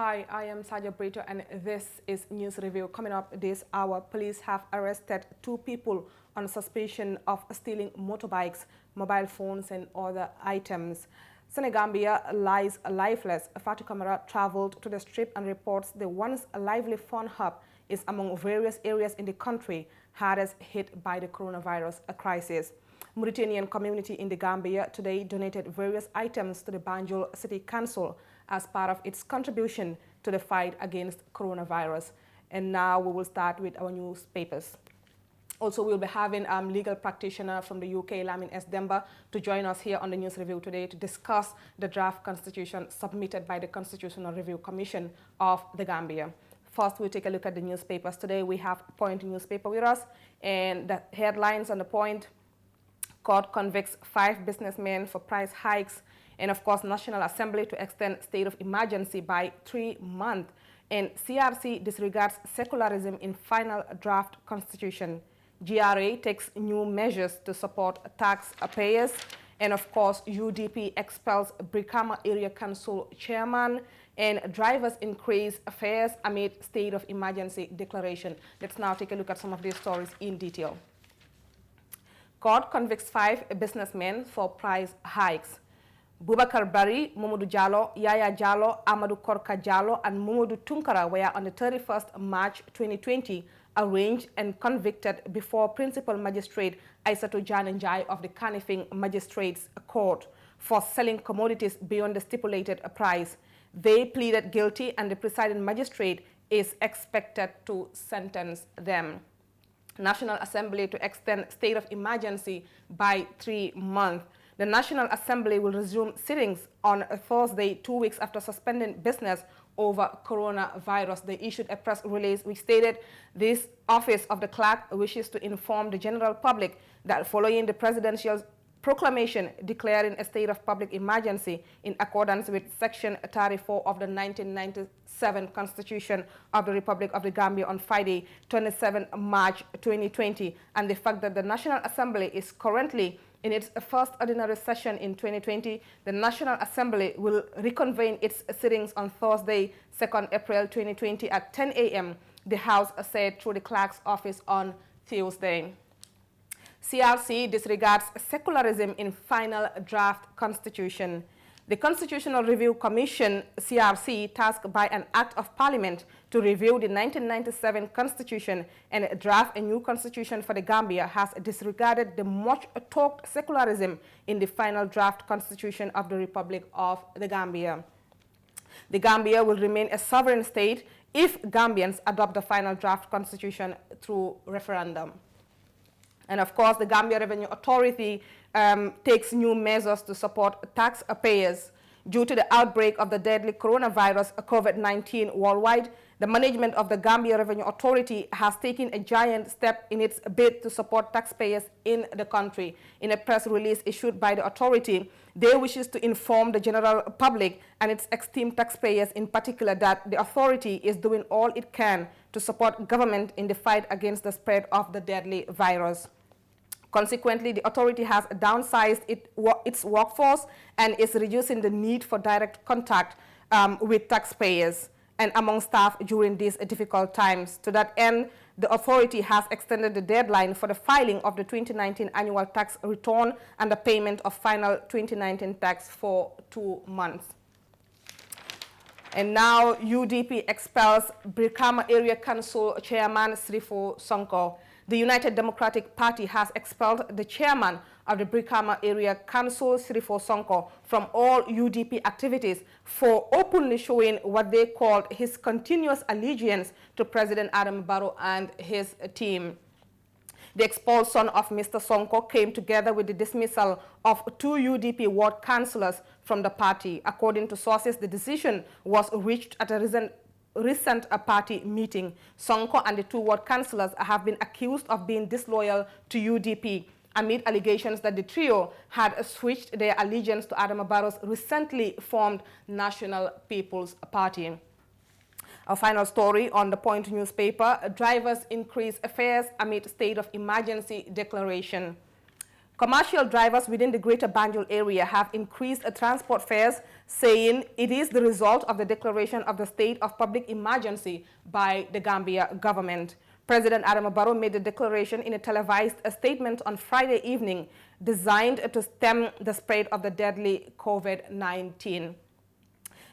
Hi, I am Saja Brito and this is News Review. Coming up this hour, police have arrested 2 people on suspicion of stealing motorbikes, mobile phones and other items. Senegambia lies lifeless. Fatou Camara traveled to the strip and reports the once lively fun hub is among various areas in the country hardest hit by the coronavirus crisis. Mauritanian community in the Gambia today donated various items to the Banjul City Council as part of its contribution to the fight against coronavirus. And now we will start with our newspapers. Also, we'll be having legal practitioner from the UK, Lamin S. Demba, to join us here on the News Review today to discuss the draft constitution submitted by the Constitutional Review Commission of the Gambia. First, we'll take a look at the newspapers. Today, we have Point newspaper with us, and the headlines on the Point: Court convicts 5 businessmen for price hikes, and of course, National Assembly to extend state of emergency by 3 months, and CRC disregards secularism in final draft constitution. GRA takes new measures to support taxpayers, and of course, UDP expels Brikama Area Council chairman, and drivers increase fares amid state of emergency declaration. Let's now take a look at some of these stories in detail. Court convicts 5 businessmen for price hikes. Bubakar Bari, Mamadou Jallo, Yaya Jallo, Amadou Korka Jallo, and Mamadou Tunkara were on the 31st March 2020 arraigned and convicted before Principal Magistrate Aissatou Janenjai of the Kanifing Magistrates Court for selling commodities beyond the stipulated price. They pleaded guilty, and the presiding magistrate is expected to sentence them. National Assembly to extend state of emergency by 3 months. The National Assembly will resume sittings on Thursday, 2 weeks after suspending business over coronavirus. They issued a press release which stated this office of the clerk wishes to inform the general public that following the presidential proclamation declaring a state of public emergency in accordance with Section 34 of the 1997 Constitution of the Republic of the Gambia on Friday, 27 March 2020, and the fact that the National Assembly is currently in its first ordinary session in 2020, the National Assembly will reconvene its sittings on Thursday, 2nd April 2020 at 10 a.m., the House said through the clerk's office on Tuesday. CRC disregards secularism in final draft constitution. The Constitutional Review Commission, CRC, tasked by an Act of Parliament to review the 1997 Constitution and draft a new constitution for the Gambia, has disregarded the much-talked secularism in the final draft constitution of the Republic of the Gambia. The Gambia will remain a sovereign state if Gambians adopt the final draft constitution through referendum. And of course, the Gambia Revenue Authority takes new measures to support taxpayers. Due to the outbreak of the deadly coronavirus COVID-19 worldwide, the management of the Gambia Revenue Authority has taken a giant step in its bid to support taxpayers in the country. In a press release issued by the authority, they wishes to inform the general public and its esteemed taxpayers in particular that the authority is doing all it can to support government in the fight against the spread of the deadly virus. Consequently, the authority has downsized its workforce and is reducing the need for direct contact with taxpayers and among staff during these difficult times. To that end, the authority has extended the deadline for the filing of the 2019 annual tax return and the payment of final 2019 tax for 2 months. And now UDP expels Brikama Area Council Chairman Sirifo Sonko. The United Democratic Party has expelled the chairman of the Brikama Area Council, Sirifo Sonko, from all UDP activities for openly showing what they called his continuous allegiance to President Adam Barrow and his team. The expulsion of Mr. Sonko came together with the dismissal of 2 UDP ward councillors from the party. According to sources, the decision was reached at a recent party meeting. Sonko and the 2 ward councillors have been accused of being disloyal to UDP amid allegations that the trio had switched their allegiance to Adam Barrow's recently formed National People's Party. Our final story on the Point newspaper: drivers increase fares amid state of emergency declaration. Commercial drivers within the Greater Banjul area have increased transport fares, saying it is the result of the declaration of the state of public emergency by the Gambia government. President Adama Barrow made the declaration in a televised statement on Friday evening designed to stem the spread of the deadly COVID-19.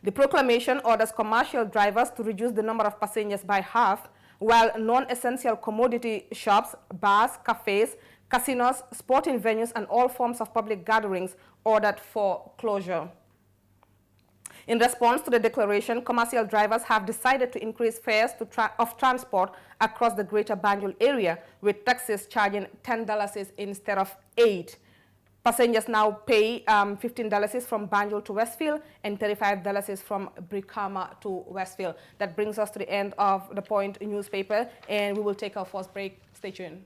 The proclamation orders commercial drivers to reduce the number of passengers by half, while non-essential commodity shops, bars, cafes, casinos, sporting venues, and all forms of public gatherings ordered for closure. In response to the declaration, commercial drivers have decided to increase fares of transport across the Greater Banjul area, with taxis charging $10 instead of $8. Passengers now pay $15 from Banjul to Westfield and $35 from Brikama to Westfield. That brings us to the end of the Point newspaper, and we will take our first break. Stay tuned.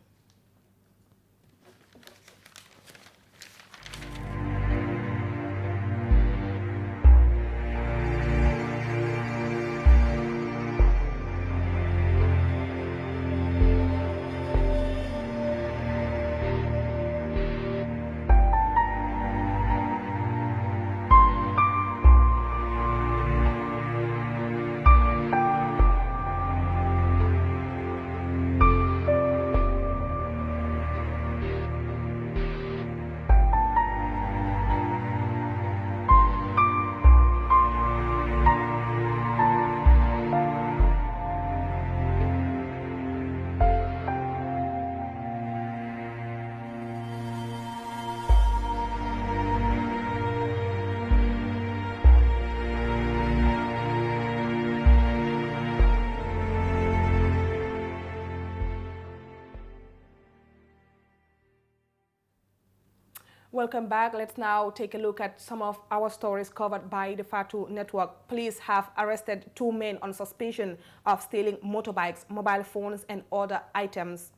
Welcome back. Let's now take a look at some of our stories covered by the Fatu Network. Police have arrested 2 men on suspicion of stealing motorbikes, mobile phones, and other items.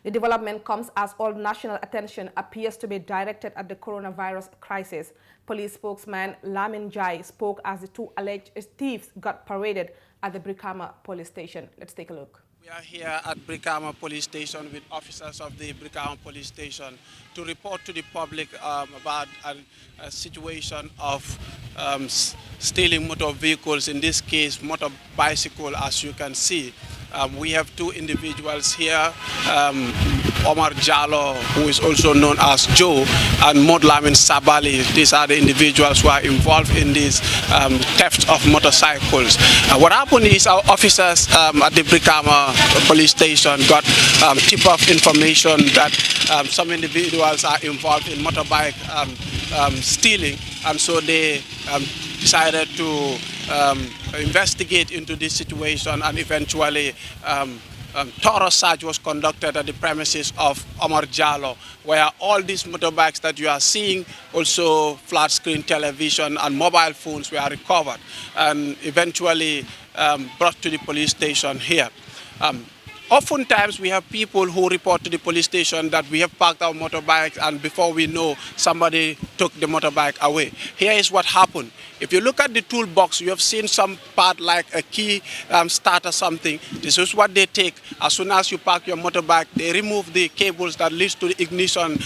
The development comes as all national attention appears to be directed at the coronavirus crisis. Police spokesman Lamin Jai spoke as the 2 alleged thieves got paraded at the Brikama police station. Let's take a look. We are here at Brikama Police Station with officers of the Brikama Police Station to report to the public about a situation of stealing motor vehicles, in this case motor bicycle. As you can see, we have 2 individuals here, Omar Jallo, who is also known as Joe, and Modlamin Sabali. These are the individuals who are involved in this theft of motorcycles. What happened is our officers at the Brikama police station got tip-off information that some individuals are involved in motorbike stealing, and so they decided to investigate into this situation, and eventually thorough search was conducted at the premises of Omar Jallo, where all these motorbikes that you are seeing, also flat screen television and mobile phones, were recovered and eventually brought to the police station here. Oftentimes we have people who report to the police station that we have parked our motorbikes, and before we know, somebody took the motorbike away. Here is what happened. If you look at the toolbox, you have seen some part like a key start or something. This is what they take. As soon as you park your motorbike, they remove the cables that leads to the ignition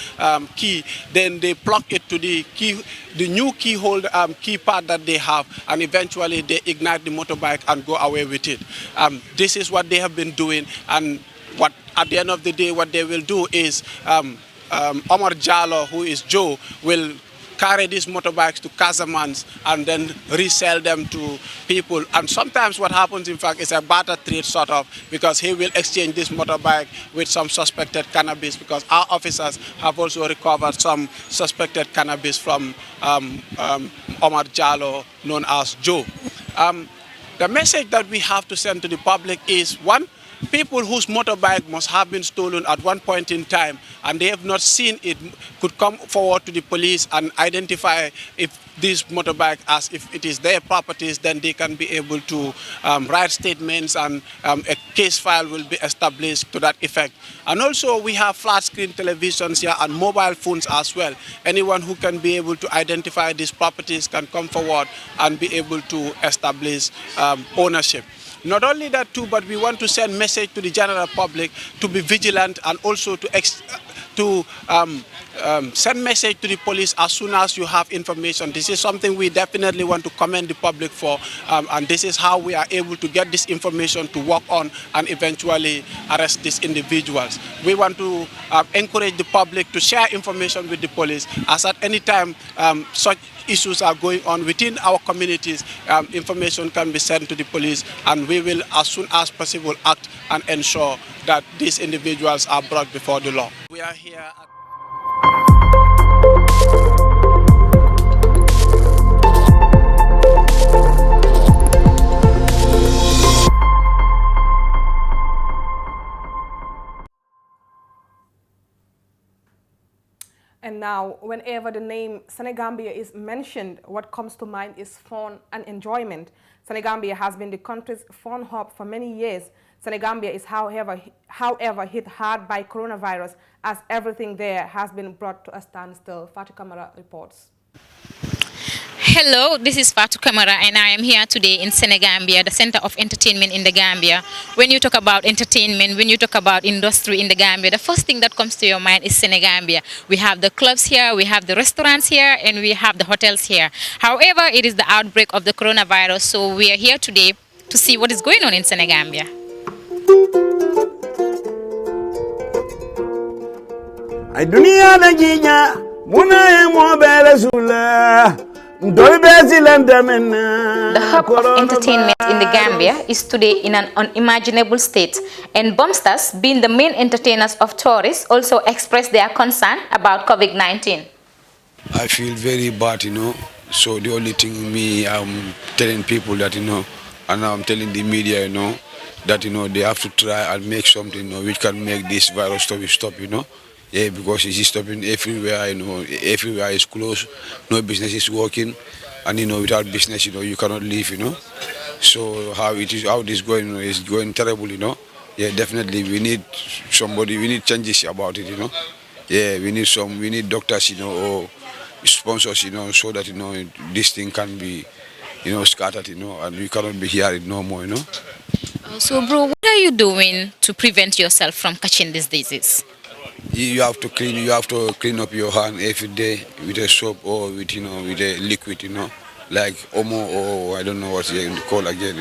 key. Then they plug it to the key, the new keyhole key part that they have, and eventually they ignite the motorbike and go away with it. This is what they have been doing, and what at the end of the day, what they will do is Omar Jallo, who is Joe, will carry these motorbikes to Casamance and then resell them to people. And sometimes what happens, in fact, is a barter trade sort of, because he will exchange this motorbike with some suspected cannabis, because our officers have also recovered some suspected cannabis from Omar Jallo, known as Joe. The message that we have to send to the public is, one, people whose motorbike must have been stolen at one point in time and they have not seen it could come forward to the police and identify if this motorbike as if it is their properties. Then they can be able to write statements, and a case file will be established to that effect. And also we have flat screen televisions here and mobile phones as well. Anyone who can be able to identify these properties can come forward and be able to establish ownership. Not only that too, but we want to send message to the general public to be vigilant and also to send message to the police as soon as you have information. This is something we definitely want to commend the public for, and this is how we are able to get this information to work on and eventually arrest these individuals. We want to encourage the public to share information with the police, as at any time such issues are going on within our communities, information can be sent to the police, and we will as soon as possible act and ensure that these individuals are brought before the law. We are here at And now, whenever the name Senegambia is mentioned, what comes to mind is fun and enjoyment. Senegambia has been the country's fun hub for many years. Senegambia is, however, hit hard by coronavirus, as everything there has been brought to a standstill. Fatou Camara reports. Hello, this is Fatou Camara and I am here today in Senegambia, the center of entertainment in the Gambia. When you talk about entertainment, when you talk about industry in the Gambia, the first thing that comes to your mind is Senegambia. We have the clubs here, we have the restaurants here, and we have the hotels here. However, it is the outbreak of the coronavirus, so we are here today to see what is going on in Senegambia. The hub of entertainment in the Gambia is today in an unimaginable state, and Bombsters, being the main entertainers of tourists, also express their concern about COVID-19. I feel very bad, so the only thing I'm telling people that, and I'm telling the media, that, they have to try and make something, which can make this virus stop, Yeah, because it's stopping everywhere, everywhere is closed, no business is working, and without business, you cannot live, So how it is going, is going terrible, Yeah, definitely we need somebody, we need changes about it, Yeah, we need doctors, or sponsors, so that this thing can be, scattered, and we cannot be here no more, So, bro, what are you doing to prevent yourself from catching this disease? You have to clean up your hand every day with a soap or with with a liquid, like Omo, or I don't know what you call again,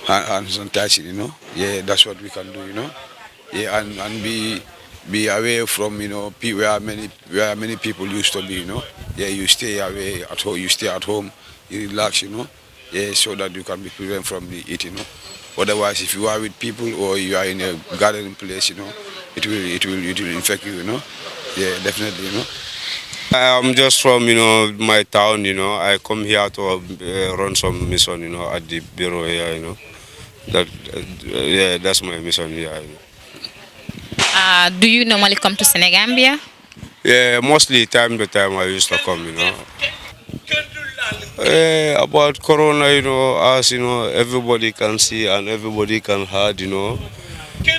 hand sanitizer, Yeah, that's what we can do, Yeah, and be away from where many people used to be, Yeah, you stay away at home, you stay at home, you relax, Yeah, so that you can be prevented from the eating, Otherwise, if you are with people or you are in a gathering place, it will infect you, Yeah, definitely, I'm just from, my town, I come here to run some mission, at the bureau here, Yeah, that's my mission here. Do you normally come to Senegambia? Yeah, mostly time to time I used to come, About corona, as everybody can see and everybody can hear,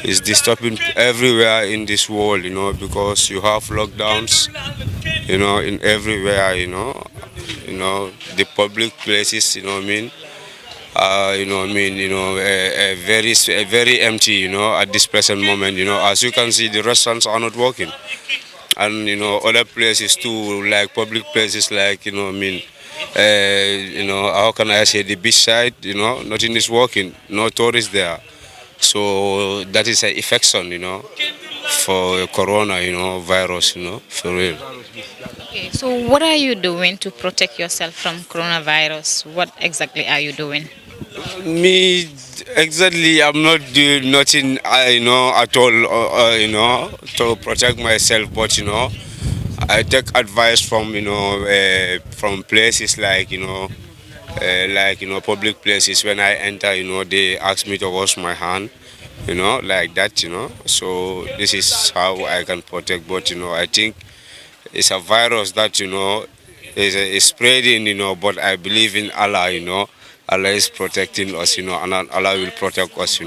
it's disturbing everywhere in this world, because you have lockdowns, in everywhere, the public places, very empty, at this present moment, as you can see, the restaurants are not working, and other places too, like public places, like how can I say, the beach side, nothing is working, no tourists there. So that is an infection, for corona, virus, for real. Okay, so what are you doing to protect yourself from coronavirus? What exactly are you doing? Me, exactly, I'm not doing nothing, at all, to protect myself, but, I take advice from, from places like, public places. When I enter, they ask me to wash my hand, like that, So this is how I can protect. But, I think it's a virus that, is spreading, but I believe in Allah, Allah is protecting us, and Allah will protect us,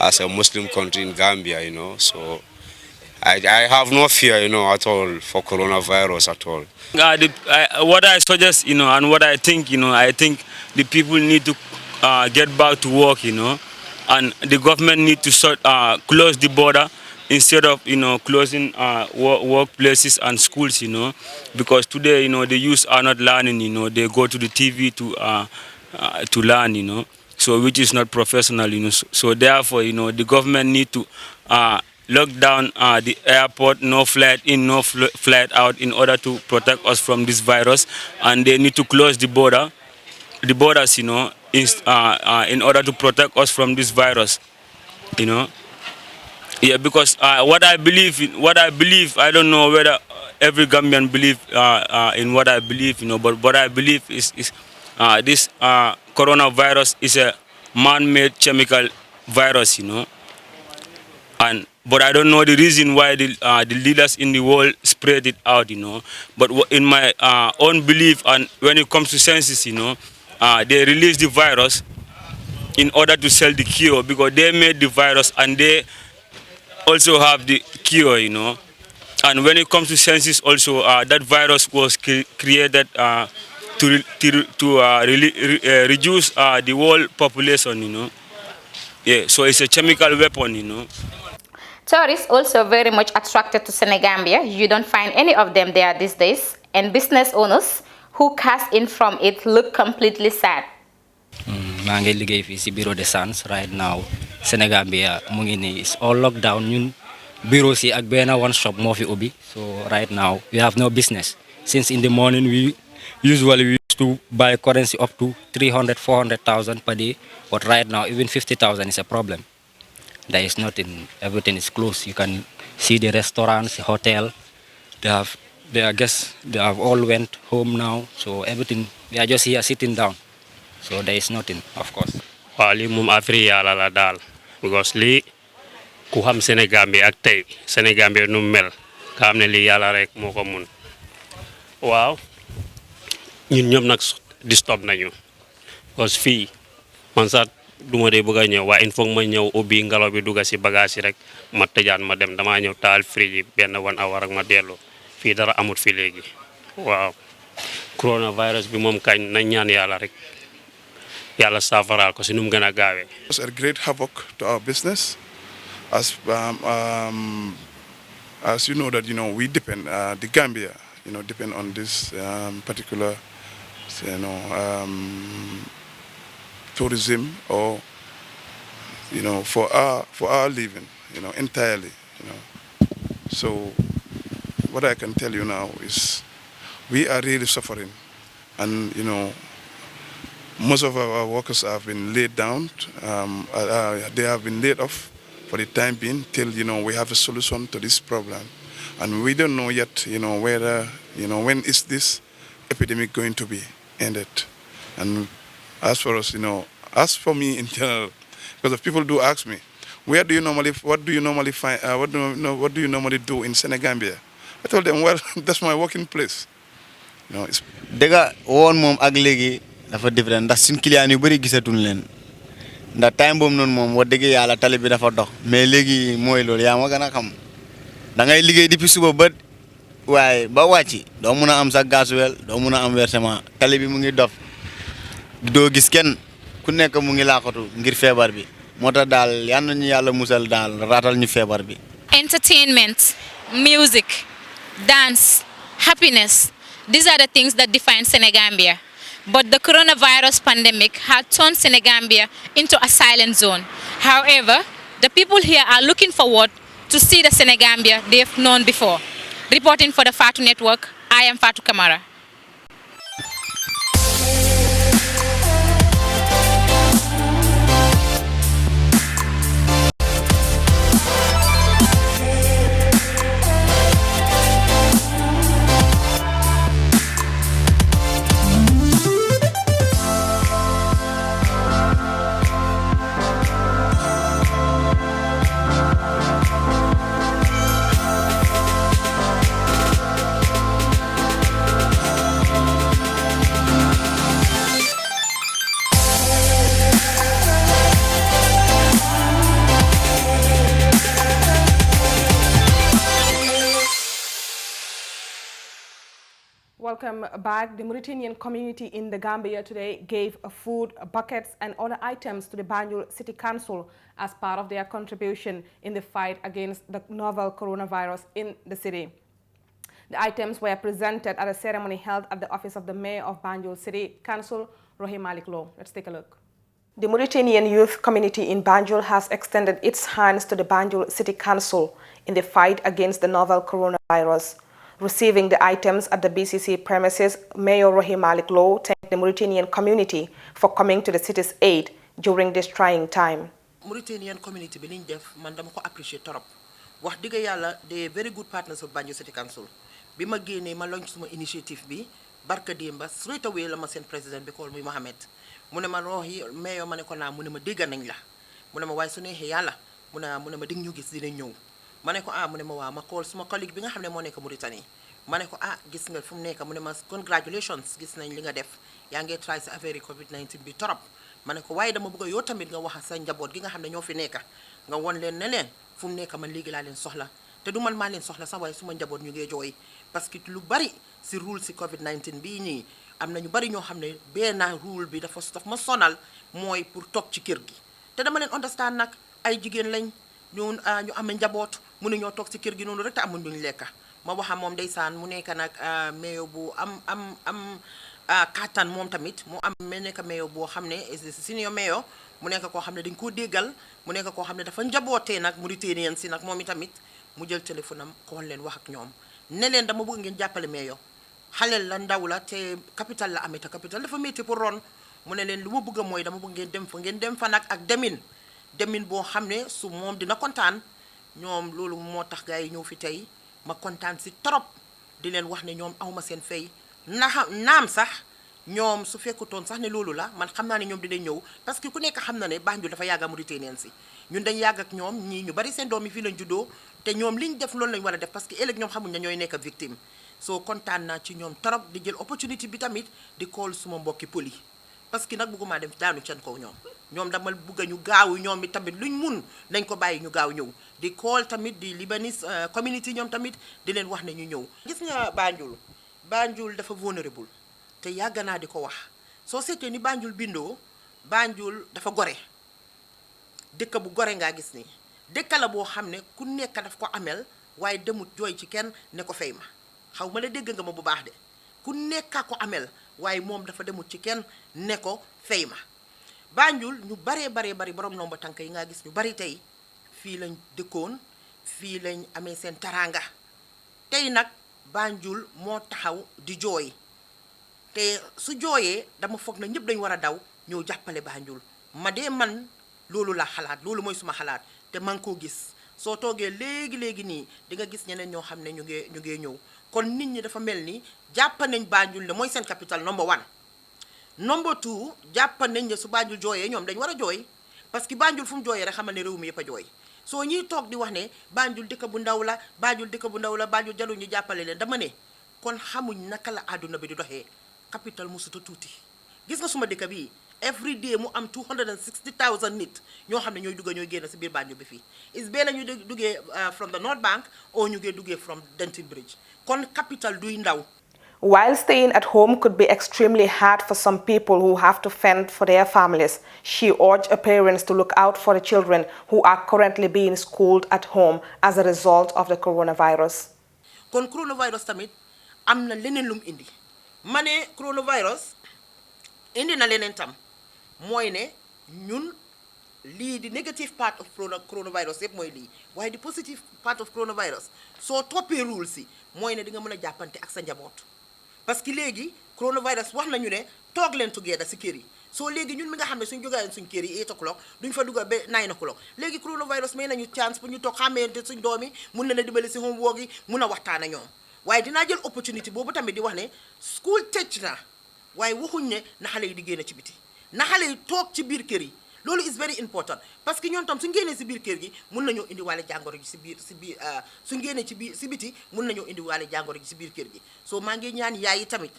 as a Muslim country in Gambia, So I have no fear, at all for coronavirus at all. What I suggest, and what I think, I think the people need to get back to work, and the government need to close the border, instead of closing workplaces and schools, because today the youth are not learning, they go to the TV to learn, so which is not professional, so therefore the government need to lock down the airport, no flight in, no flight out, in order to protect us from this virus, and they need to close the borders, in order to protect us from this virus, Yeah, because what I believe, I don't know whether every Gambian believe in what I believe, but what I believe is this coronavirus is a man-made chemical virus, but I don't know the reason why the leaders in the world spread it out, But in my own belief, and when it comes to census, they release the virus in order to sell the cure, because they made the virus and they also have the cure, And when it comes to census, also that virus was created to reduce the world population, Yeah, so it's a chemical weapon, Tourists also very much attracted to Senegambia. You don't find any of them there these days. And business owners who cash in from it look completely sad. maa ngi liggéey fii si bureau de change right now Senegambia mu ngi nii is all lockdown ñun bureau si ak benn one shop moo fi ubbi so right now we have no business since in the morning we usually used to buy currency up to 300,000-400,000 per day, but right now even 50,000 is a problem. There is nothing, everything is closed. You can see the restaurants, the hotel, they have their guests, they have all went home now, so everything, they are just here sitting down. So there is nothing, of course. Waaw lii moom affaire yàlla la daal because lii ku xam Sénégambie ak tey Sénégambie nu mel nga xam ne lii yàlla rek moo ko mun waaw ñun ñoom nag disturb nañu because fii man sax duma dee bëgg a ñëw waaye il faut ma ñëw ubbi ngelaw bi dugga si bagage yi rek ma tëjaat ma dem damaa ñëw taal fridge yi benn 1 hour rek ma dellu fii dara amut fi léegi waaw coronavirus bi moom kañ nañ ñaan yàlla rek yàlla saafaraal ko si nu mu gën a gaawee. It was a great havoc to our business, as you know that we depend the Gambia depend on this particular tourism or for our living entirely so what I can tell you now is we are really suffering, and most of our workers have been laid down. They have been laid off for the time being till we have a solution to this problem, and we don't know yet whether when is this epidemic going to be ended. And as for us, as for me in general, because if people do ask me, what do you normally find? What do you normally do in Senegambia? I told them, well, that's my working place. Dega woon moom ak léegi dafa different ndax suñ client yu bëri gisatuñ leen ndax time boobu noonu moom wax dëgg yàlla tali bi dafa dox mais léegi mooy loolu yaa ma gën a xam da ngay liggéey depuis suba ba waaye ba wàcci doo mun a am sa gasoil doo mun a am versement tali bi mu ngi dof doo gis kenn ku nekk mu ngi laaxatu ngir feebar bi moo tax daal yal na ñu yàlla musal daal raatal ñu feebar bi. Entertainment, music, dance, happiness. These are the things that define Senegambia. But the coronavirus pandemic had turned Senegambia into a silent zone. However, the people here are looking forward to see the Senegambia they've known before. Reporting for the Fatu Network, I am Fatu Kamara. Welcome back. The Mauritanian community in the Gambia today gave food, buckets and other items to the Banjul City Council as part of their contribution in the fight against the novel coronavirus in the city. The items were presented at a ceremony held at the office of the Mayor of Banjul City Council, Rohey Malik Lo. Let's take a look. The Mauritanian youth community in Banjul has extended its hands to the Banjul City Council in the fight against the novel coronavirus. Receiving the items at the BCC premises, Mayor Rohey Malik Lo thanked the Mauritanian community for coming to the city's aid during this trying time. Mauritanian community bi liñ def man dama ko apprécier torop wax diga yalla they very good partners of Banjul City Council bi ma génnee ma launch suma initiative bi barka demba straight away la ma seen président bi ko muy Mohamed mu ne ma Rohey Mayor ma ne ko naa mu ne ma dégg nañ la mu ne ma waaye su neexee yàlla mu ne ma dig ñu gis dina ñëw ma ne ko mu ne ma waa ma call suma collègue bi nga xam ne moo nekk Mauritanie ma ne ko gis nga fu mu nekk mu ne ma congratulations gis nañ li nga def yaa ngi try sa affaire Covid-19 bi torop ma ne ko waaye dama bëgg yow tamit nga wax sa njaboot gi nga xam ne ñoo fi nekk nga won leen ne leen fu mu nekk man léegi laa leen soxla te du man maa leen soxla sax waaye suma njaboot ñu ngi jooy parce que lu bari si rule si Covid-19 bii nii am na ñu bari ñoo xam ne benn rule bi dafa ma sonal mooy pour toog ci kër gi te dama leen understand nag ay jigéen lañ ñu amee njaboot mënu ñoo toog ci kër gi noonu rek te amuñ duñ lekka ma waxa moom ndeysaan mu nekk nag mayor bu am kattan moom tamit mu am nekk mayor boo xam ne senior mayor mu nekk koo xam ne dañ koo déggal mu nekk koo xam ne dafa njabootee nag Mauritaniens si nag moom itamit mu jël téléphone am xool leen wax ak ñoom ne leen dama bëgg ngeen jàppale mayor xaleel la ndaw la te capital la amee te capital dafa métti pour ron mu ne leen lu ma bëgg mooy dama bëgg ngeen dem fa nag ak demin boo xam ne su moom dina kontaan ñoom loolu moo tax gars yi ñëw fi tey ma kontaan si trop di leen wax ne ñoom awma seen fay naam sax ñoom su fekkutoon sax ne loolu la man xam naa ne ñoom dinañ ñëw parce que ku nekk xam na ne Banjul dafa yàgg a Mauritaniens si ñun dañ yàgg ak ñoom ñii ñu bari seen doom yi fii lañ juddoo te ñoom liñ def loolu lañ war a def parce que ëllëg ñoom xamuñ ne ñooy nekk victime soo kontaan naa ci ñoom trop di jël opportunité bi tamit di call suma mbokki poli parce que nag bëgguma dem daanu can kaw ñoom dama bëgg ñu gaaw ñoom bi tamit luñ mun nañ ko bàyyi ñu gaaw ñëw di call tamit di Lebanese community ñoom tamit di leen wax ne ñu ñëw gis nga Banjul dafa vulnérable te yàgg naa di ko wax soo seetee ni Banjul bindoo Banjul dafa gore dëkk bu gore ngaa gis ni dëkk la boo xam ne ku nekk daf ko amel waaye demut jooy ci kenn ne ko fay ma xaw ma la dégg nga ma bu baax de ku nekka ko amel waaye moom dafa demut ci kenn ne ko fay ma Banjul ñu bari borom nomba tànk yi nga gis ñu bari tey fii lañ dëkkoon fii lañ amee seen taranga tey nag Banjul moo taxaw di jooy te su jooyee dama foog na ñëpp dañ war a daw ñëw jàppale Banjul ma dee man loolu la xalaat loolu mooy suma xalaat te man koo gis soo toogee léegi nii di nga gis ñeneen ñoo xam ne ñu ngi ñëw kon nit ñi dafa mel ni jàpp nañ Banjul ne mooy seen capital number 1 number 2 jàpp nañ ne su Banjul jooyee ñoom dañ war a jooy parce que Banjul fu mu jooyee rek xamal ne réew mi yëpp a jooy soo ñuy toog di wax ne Banjul dëkk bu ndaw la Banjul jalu ñu jàppale leen dama ne kon xamuñ naka la àdduna bi di doxee capital musuta tuuti gis nga suma dëkk bi every day mu am 260,000 nit ñoo xam ne ñooy dugga ñooy génn si biir Banjul bi fii is benn ñu duggee from the North Bank or ñu ngee duggee from Denton Bridge kon capital duy ndaw. While staying at home could be extremely hard for some people who have to fend for their families, she urged her parents to look out for the children who are currently being schooled at home as a result of the coronavirus. Kon coronavirus tamit am na leneen lum indi ma ne coronavirus indi na leneen tam mooy ne ñun lii di negative part of coronavirus yëpp mooy lii waaye di positive part of coronavirus soo toppee rules si mooy ne di nga mën a jàppante ak sa njaboot parce que léegi coronavirus wax nañu ne toog leen together si kër yi soo léegi ñun mi nga xam ne suñ jógee suñ kër yi 8 o'clock duñ fa dugga ba 9 o'clock léegi coronavirus may nañu chance pour ñu toog xàmmeente suñ doom yi mun leen a dimbali si homework yi mun a waxtaan ak ñoom waaye dinaa jël opportunité boobu tamit di wax ne school tëj na waaye waxuñ ne na xale yi di génn ci biti na xale yi toog ci biir kër yi loolu is very important parce que ñoom tam suñ génnee si biir kër gi mun nañoo indi waale jàngoro ji si biir suñ génnee ci biir si biti mun nañoo indi waale jàngoro ji si biir kër gi soo maa ngi ñaan yaay yi tamit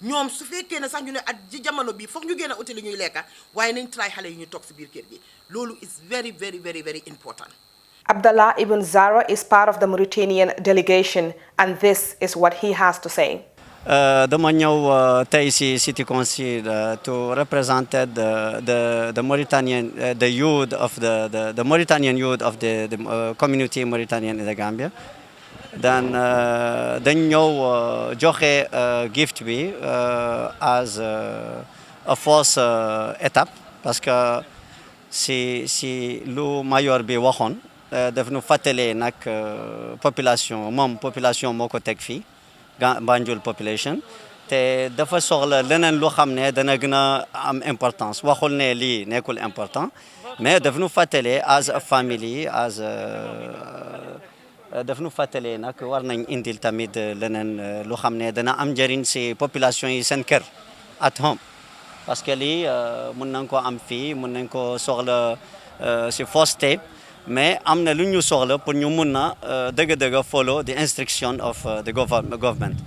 ñoom su fekkee ne sax ñu ne at ji jamono bi foog ñu génn a uti li ñuy lekka waaye nañ try xale yi ñu toog si biir kër gi loolu is very important. Abdallah Ibn Zara is part of the Mauritanian delegation, and this is what he has to say. dama ñëw tey si City Council to represent the Mauritanian the youth of the Mauritanian youth of the community Mauritanian in the Gambia. Dan dañ ñëw joxe gift bi as a first étape parce que si lu mayor bi waxoon daf nu fàttale nag population moo ko teg fii Banjul population te dafa soxla leneen lu xam ne dana gën a am importance waxul ne lii nekkul important mais daf nu fàttale as a family as daf nu fàttale nag war nañ indil tamit leneen lu xam ne dana am njëriñ si population yi seen kër at home parce que lii mën nañ ko am fii mën nañ ko soxla si first step mais am na lu ñu soxla pour ñu mun na dëgg-dëgg follow the instruction of the government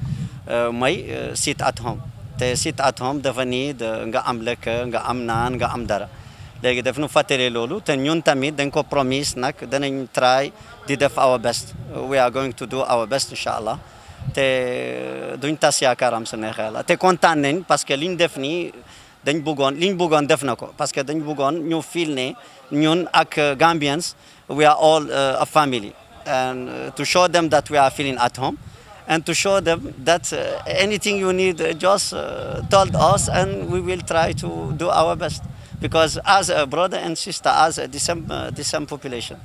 mooy sit at home te sit at home dafa nii nga am lekk nga am naan nga am dara léegi daf nu fàttali loolu te ñun tamit dañ ko promise nag danañ try di def our best we are going to do our best incha allah te duñ tas yaakaaram su neexee la te kontaan nañ parce que liñ def nii liñ bëggoon def na ko parce que dañ bëggoon ñu feel ne ñun ak Gambians we are all a family and to show them that we are feeling at home and to show them that anything you need just told us and we will try to do our best because as a brother and sister as the same population.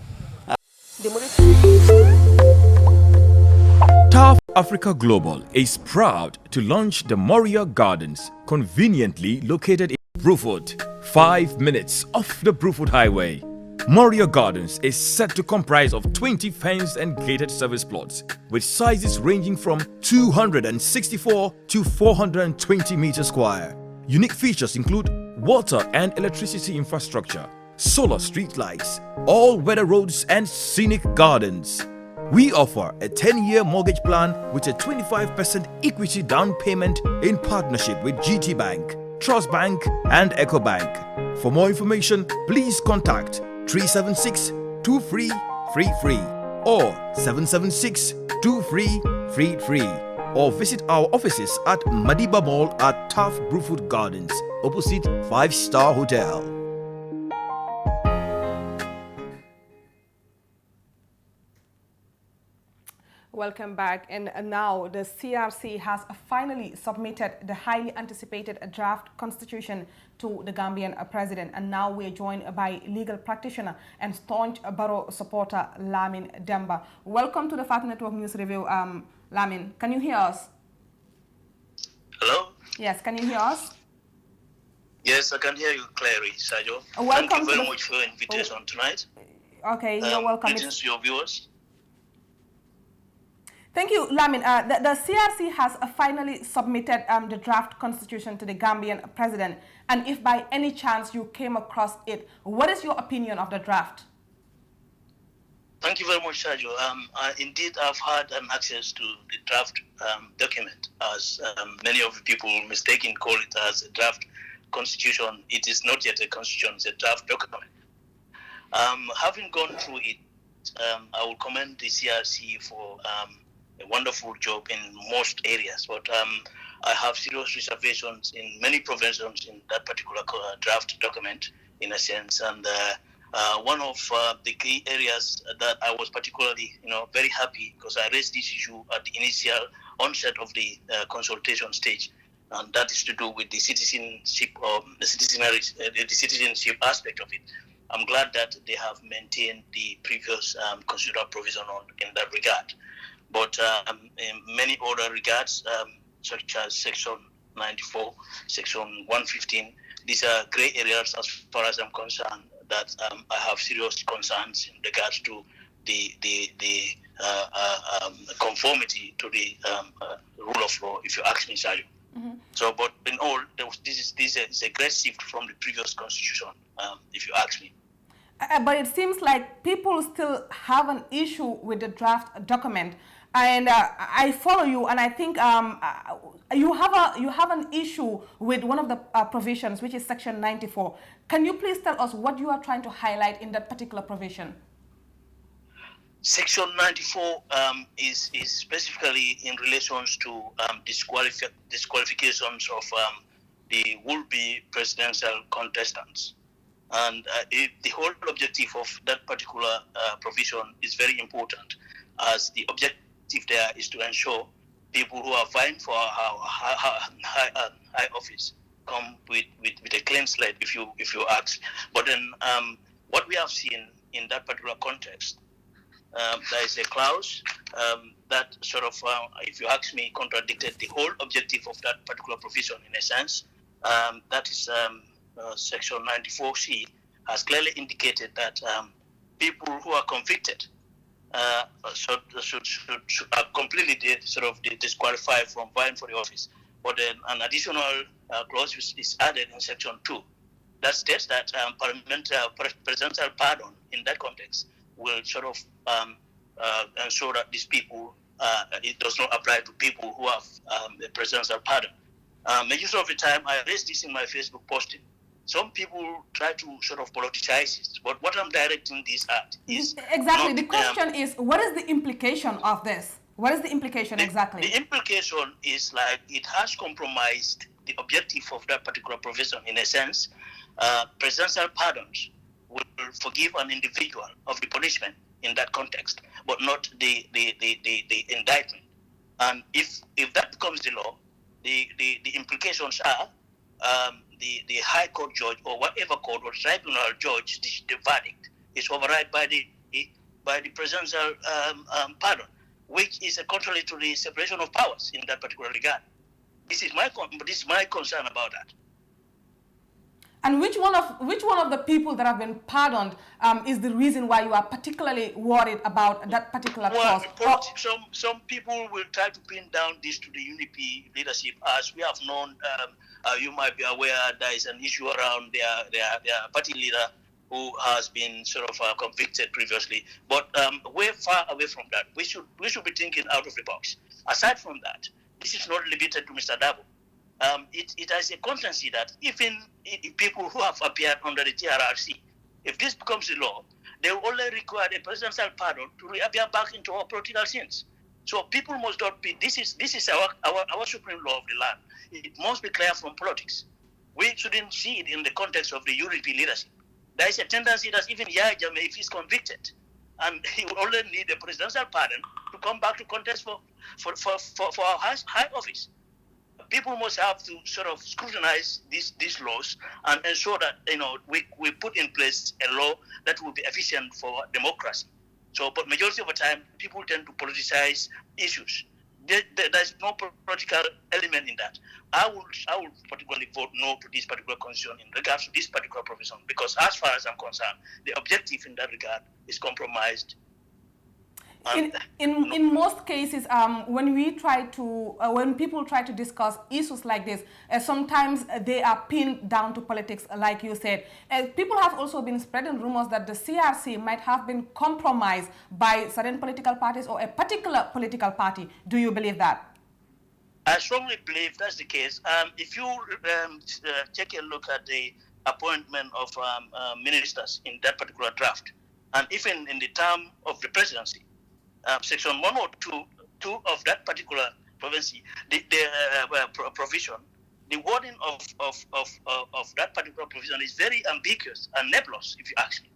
TAF Africa Global is proud to launch the Moria Gardens, conveniently located in Bruford, 5 minutes off the Bruford Highway. Moria Gardens is set to comprise of 20 fenced and gated service plots with sizes ranging from 264 to 420 meters square. Unique features include water and electricity infrastructure, solar street lights, all-weather roads and scenic gardens. We offer a 10-year mortgage plan with a 25% equity down payment in partnership with GT Bank, Trust Bank and EcoBank. For more information, please contact 376-2333 or 776-2333 or visit our offices at Madiba Mall at TAF Bruford Gardens, opposite 5-Star Hotel. Welcome back. And now the CRC has finally submitted the highly anticipated draft constitution to the Gambian president. And now we're joined by legal practitioner and staunch Barrow supporter Lamin Demba. Welcome to the Fact Network News Review. Lamin, can you hear us? Hello? Yes, can you hear us? Yes, I can hear you clearly, Sajo. Welcome. Thank you very much for your invitation tonight. Okay, you're welcome. Greetings to your viewers. Thank you, Lamin. The CRC has finally submitted the draft constitution to the Gambian president. And if by any chance you came across it, what is your opinion of the draft? Thank you very much, Sergio. Indeed, I've had access to the draft document, as many of the people mistakenly call it as a draft constitution. It is not yet a constitution, it's a draft document. Having gone through it, I will commend the CRC for a wonderful job in most areas, but I have serious reservations in many provisions in that particular draft document, in a sense. And one of the key areas that I was particularly, very happy because I raised this issue at the initial onset of the consultation stage, and that is to do with the citizenship, the citizenship aspect of it. I'm glad that they have maintained the previous constitutional provision in that regard. But in many other regards, such as Section 94, Section 115, these are grey areas as far as I'm concerned that I have serious concerns in regards to the conformity to the rule of law, if you ask me, Sayo. So, but in all, this is a great shift from the previous constitution, if you ask me. But it seems like people still have an issue with the draft document. And I follow you, and I think you have an issue with one of the provisions, which is Section 94. Can you please tell us what you are trying to highlight in that particular provision? Section 94 is specifically in relations to disqualifications of the would-be presidential contestants. And the whole objective of that particular provision is very important, as the objective there is to ensure people who are vying for high office come with a clean slate, if you ask. But then what we have seen in that particular context, there is a clause that sort of, if you ask me, contradicted the whole objective of that particular provision in a sense. That is Section 94C has clearly indicated that people who are convicted should are completely disqualified from vying for the office. But then an additional clause is added in Section 2 that states that presidential pardon in that context will sort of ensure that these people, it does not apply to people who have the presidential pardon. Majority of the time, I raised this in my Facebook posting. Some people try to sort of politicize it, but what I'm directing this at is exactly not, the question is, what is the implication of this? What is the implication exactly? The implication is like it has compromised the objective of that particular provision in a sense. Presidential pardons will forgive an individual of the punishment in that context, but not the indictment. And if that becomes the law, the implications are the High Court judge or whatever court or tribunal judge, the verdict is override by the presidential pardon, which is contrary to the separation of powers in that particular regard. This is my concern about that. And which one of the people that have been pardoned is the reason why you are particularly worried about that particular clause? Some people will try to pin down this to the UNIP leadership. As we have known, you might be aware there is an issue around their party leader who has been sort of convicted previously. But we're far away from that. We should be thinking out of the box. Aside from that, this is not limited to Mr. Dabo. It has a constancy that even people who have appeared under the TRRC, if this becomes the law, they will only require a presidential pardon to reappear back into our political scenes. So people must not be. This is our supreme law of the land. It must be clear from politics. We shouldn't see it in the context of the UNIP leadership. There is a tendency that even Yahya Jammeh, if he's convicted, and he will only need a presidential pardon to come back to contest for our high office. People must have to sort of scrutinize these laws and ensure that we put in place a law that will be efficient for democracy. So, but majority of the time, people tend to politicize issues. There's no political element in that. I would particularly vote no to this particular constitution in regards to this particular provision, because as far as I'm concerned, the objective in that regard is compromised. In most cases, when people try to discuss issues like this, sometimes they are pinned down to politics, like you said. People have also been spreading rumors that the CRC might have been compromised by certain political parties or a particular political party. Do you believe that? I strongly believe that's the case. If you take a look at the appointment of ministers in that particular draft, and even in the term of the presidency, Section 102 of that particular provision, the provision, the wording of that particular provision is very ambiguous and nebulous, if you ask me.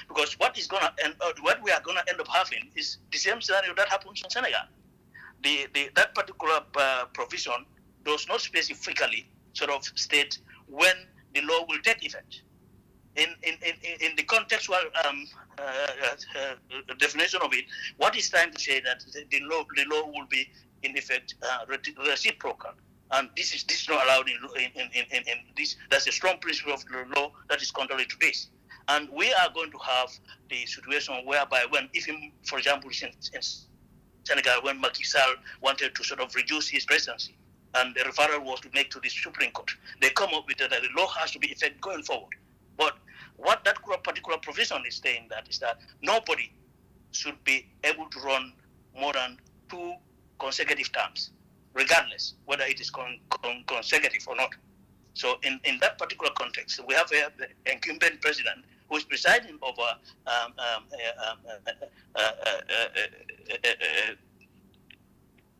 Because what we are going to end up having is the same scenario that happens in Senegal. That particular provision does not specifically sort of state when the law will take effect. In the contextual definition of it, what is trying to say that the law will be in effect reciprocal, and this is not allowed in this. That's a strong principle of the law that is contrary to this, and we are going to have the situation whereby when, for example, in Senegal, when Macky Sall wanted to sort of reduce his presidency, and the referral was to make to the Supreme Court, they come up with that the law has to be effective going forward. But what that particular provision is saying is that nobody should be able to run more than 2 consecutive terms, regardless whether it is consecutive or not. So in that particular context, we have an incumbent president who is presiding over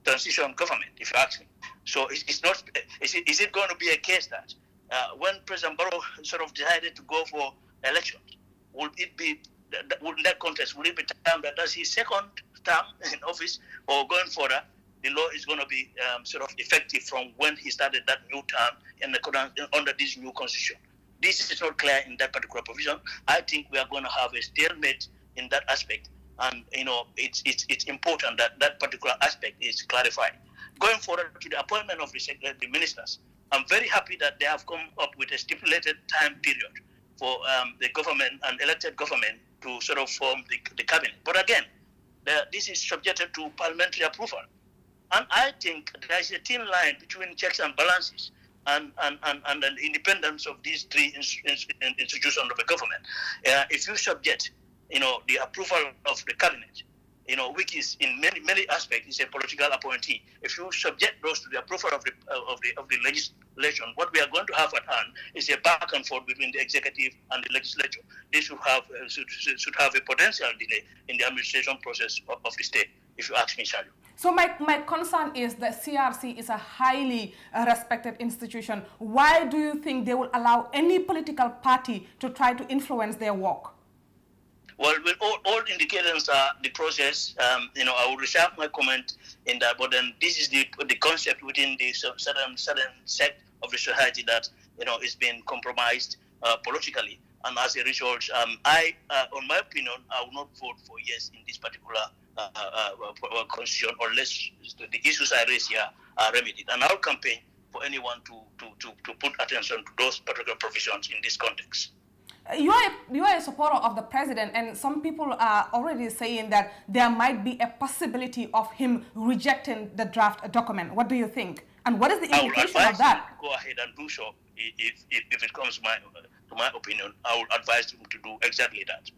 transition government, if you ask me. So it's not. Is it going to be a case that when President Barrow sort of decided to go for election, will it be in that context? Will it be time that that's his second term in office, or going further, the law is going to be sort of effective from when he started that new term under this new constitution? This is not clear in that particular provision. I think we are going to have a stalemate in that aspect, and it's important that that particular aspect is clarified. Going forward to the appointment of the ministers, I'm very happy that they have come up with a stipulated time period for the government and elected government to sort of form the cabinet. But again, this is subjected to parliamentary approval. And I think there is a thin line between checks and balances and the independence of these three institutions of the government. If you subject, the approval of the cabinet, which is in many aspects is a political appointee. If you subject those to the approval of the legislation, what we are going to have at hand is a back and forth between the executive and the legislature. This should have a potential delay in the administration process of the state, if you ask me, Sergio. So my concern is that CRC is a highly respected institution. Why do you think they will allow any political party to try to influence their work? Well, all indicators are the process. I will reserve my comment in that, but then this is the concept within the certain sect of the society that is being compromised politically, and as a result, on my opinion, I will not vote for yes in this particular constitution unless the issues I raise here are remedied, and I'll campaign for anyone to put attention to those particular provisions in this context. You are a supporter of the president, and some people are already saying that there might be a possibility of him rejecting the draft document. What do you think? And what is the implication of that? Go ahead and do so. If it comes to my opinion, I will advise him to do exactly that.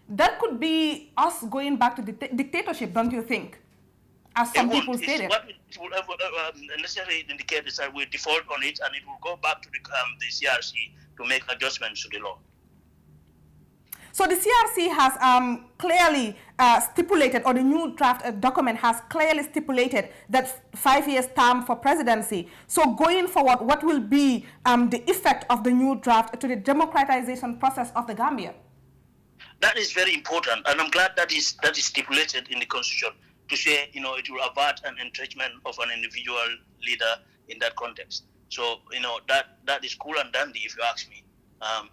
That could be us going back to the dictatorship, don't you think? As some people stated. What it will necessarily indicate is that we default on it, and it will go back to the CRC to make adjustments to the law. So the CRC has clearly stipulated, or the new draft document has clearly stipulated that 5 years term for presidency. So going forward, what will be the effect of the new draft to the democratization process of the Gambia? That is very important, and I'm glad that is stipulated in the constitution to say, it will avert an entrenchment of an individual leader in that context. So, that is cool and dandy, if you ask me.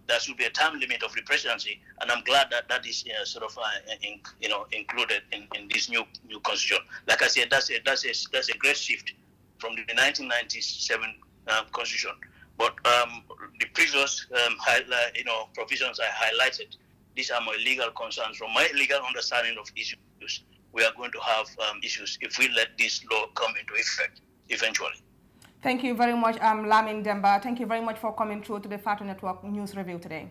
There should be a time limit of the presidency, and I'm glad that is included in this new constitution. Like I said, that's a great shift from the 1997 constitution. But the previous provisions I highlighted, these are my legal concerns. From my legal understanding of issues, we are going to have issues if we let this law come into effect eventually. Thank you very much, Lamin Demba. Thank you very much for coming through to the Fatu Network News Review today.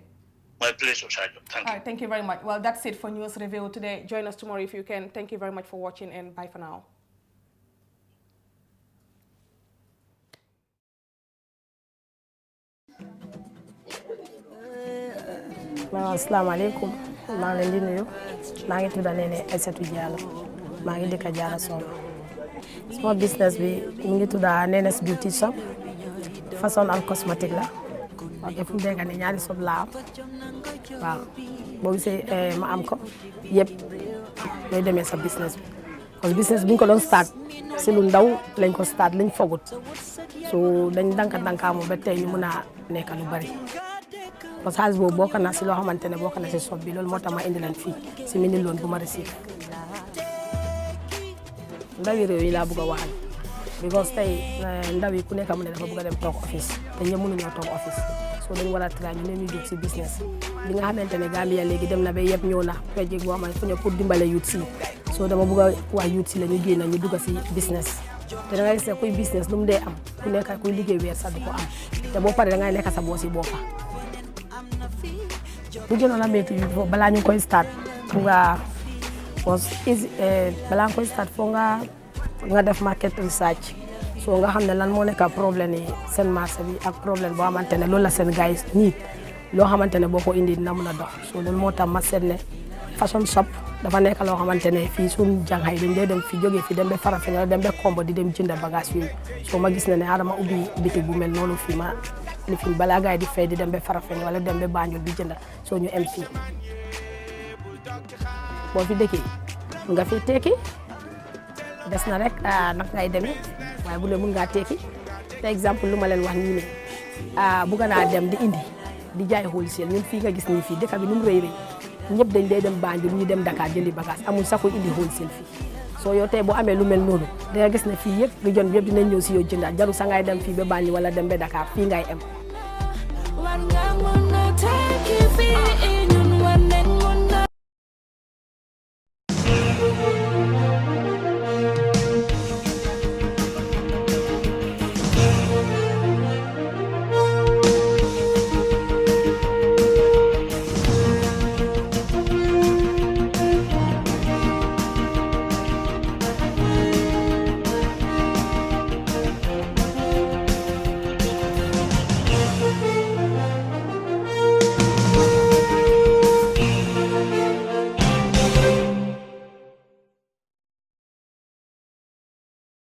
My pleasure, Sergio. Thank you. All right, thank you very much. Well, that's it for News Review today. Join us tomorrow if you can. Thank you very much for watching, and bye for now. Assalamu alaikum. maa ngi leen di nuyu maa ngi tudd Néné Aïssatou Diallo maa ngi dëkk Diarra Sono sama business bi mu ngi tudd Néné's Beauty Shop façon and cosmétique la ok fu mu nekk nii ñaari shop laa am waaw boo gisee ma am ko yëpp looy demee sa business bi kon business bi ñu ko doon start si lu ndaw lañ ko start lañ fogut so dañ dankaamu ba tey ñu mën a nekk lu bari parce que xaalis boobu bokk na si loo xamante ne bokk na si shop bi loolu moo tax ma indi leen fii si mini loan bu ma receive ndawi réew yi laa bëgg a waxal because tey ndaw yi ku nekk mu ne dafa bëgg a dem toog office te ñëpp mënuñoo toog office so dañu war a try ñu ne ñu jóg si business li nga xamante ne Gambia léegi dem na ba yëpp ñëw na projet boo xam ne fu ñëw pour dimbale youth si so dama bëgg a wax youth si la ñu génn ñu dugg si business te da ngay gis ne kuy business lu mu dee am ku nekk kuy liggéey weer sax du ko am te boo paree da ngay nekk sa boos yi boppa bu gënoon a métti balaa ñu koy start nga balaa nga koy start foo nga def market research so nga xam ne lan moo nekk problème yi seen marché bi ak problème boo xamante ne loolu la seen gars yi nit loo xamante ne boo ko indi dina mën a dox so loolu moo tax ma seet ne fashion shop dafa nekk loo xamante ne fii suñu jànxay dañ dee dem fi jógee fi dem ba Farafenni wala dem ba Kombo di dem jënd bagage yooyu so ma gis ne adama ubbi bitig bu mel noonu fii ma li fi balaa gaay di fay di dem ba Farafenni wala dem ba Banjul di jënd soo ñu em fii boo fi dëkkee nga fi tekki des na rek nag ngay demee waaye bu ne mun ngaa tekki par exemple lu ma leen wax nii ne bugg naa dem di indi di jaay wholesale ñun fii nga gis nii fii dëkk bi nu mu rëy rëy ñëpp dañ dee dem Banjul ñu dem Dakar jëndi bagage amul sax koy indi wholesale fii soo yow tey boo amee lu mel noonu da nga gis ne fii yëpp région bi yëpp dinañ ñëw si yow jëndaat jaru sa ngay dem fii ba Banjul wala dem ba Dakar fii ngay em